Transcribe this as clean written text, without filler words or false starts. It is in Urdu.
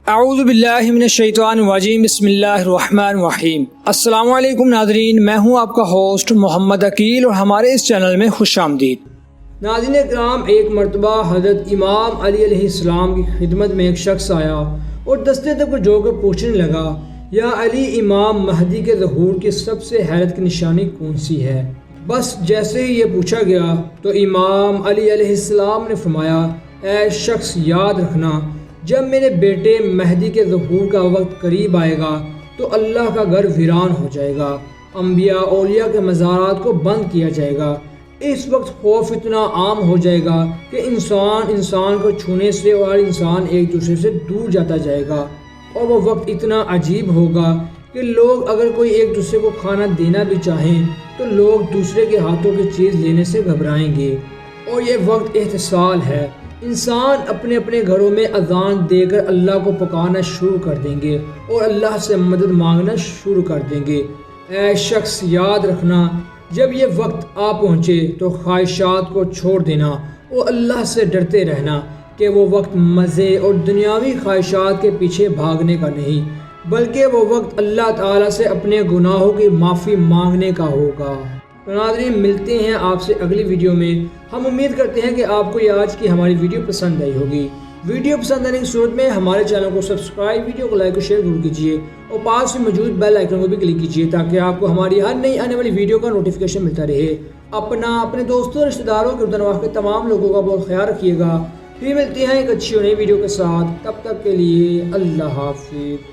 اعوذ باللہ من الشیطان الرجیم، بسم اللہ الرحمن الرحیم۔ السلام علیکم ناظرین، میں ہوں آپ کا ہوسٹ محمد عقیل اور ہمارے اس چینل میں خوش آمدید۔ ناظرین اکرام، ایک مرتبہ حضرت امام علی علیہ السلام کی خدمت میں ایک شخص آیا اور دستے تک کو جو کر پوچھنے لگا، یا علی، امام مہدی کے ظہور کی سب سے حیرت کی نشانی کون سی ہے؟ بس جیسے ہی یہ پوچھا گیا تو امام علی علیہ السلام نے فرمایا، اے شخص، یاد رکھنا، جب میرے بیٹے مہدی کے ظہور کا وقت قریب آئے گا تو اللہ کا گھر ویران ہو جائے گا، انبیاء اولیاء کے مزارات کو بند کیا جائے گا۔ اس وقت خوف اتنا عام ہو جائے گا کہ انسان کو چھونے سے اور انسان ایک دوسرے سے دور جاتا جائے گا، اور وہ وقت اتنا عجیب ہوگا کہ لوگ اگر کوئی ایک دوسرے کو کھانا دینا بھی چاہیں تو لوگ دوسرے کے ہاتھوں کی چیز لینے سے گھبرائیں گے، اور یہ وقت احتسال ہے۔ انسان اپنے اپنے گھروں میں اذان دے کر اللہ کو پکارنا شروع کر دیں گے اور اللہ سے مدد مانگنا شروع کر دیں گے۔ اے شخص، یاد رکھنا، جب یہ وقت آ پہنچے تو خواہشات کو چھوڑ دینا اور اللہ سے ڈرتے رہنا کہ وہ وقت مزے اور دنیاوی خواہشات کے پیچھے بھاگنے کا نہیں، بلکہ وہ وقت اللہ تعالیٰ سے اپنے گناہوں کی معافی مانگنے کا ہوگا۔ ناظرین، ملتے ہیں آپ سے اگلی ویڈیو میں۔ ہم امید کرتے ہیں کہ آپ کو یہ آج کی ہماری ویڈیو پسند آئی ہوگی۔ ویڈیو پسند آنے کی صورت میں ہمارے چینل کو سبسکرائب، ویڈیو کو لائک اور شیئر ضرور کیجیے، اور پاس میں موجود بیل آئیکن کو بھی کلک کیجیے تاکہ آپ کو ہماری ہر نئی آنے والی ویڈیو کا نوٹیفیکیشن ملتا رہے۔ اپنے دوستوں اور رشتہ داروں کے نواح کے تمام لوگوں کا بہت خیال رکھیے گا۔ پھر ملتے ہیں ایک اچھی اور نئی ویڈیو کے ساتھ، تب تک کے لیے اللہ حافظ۔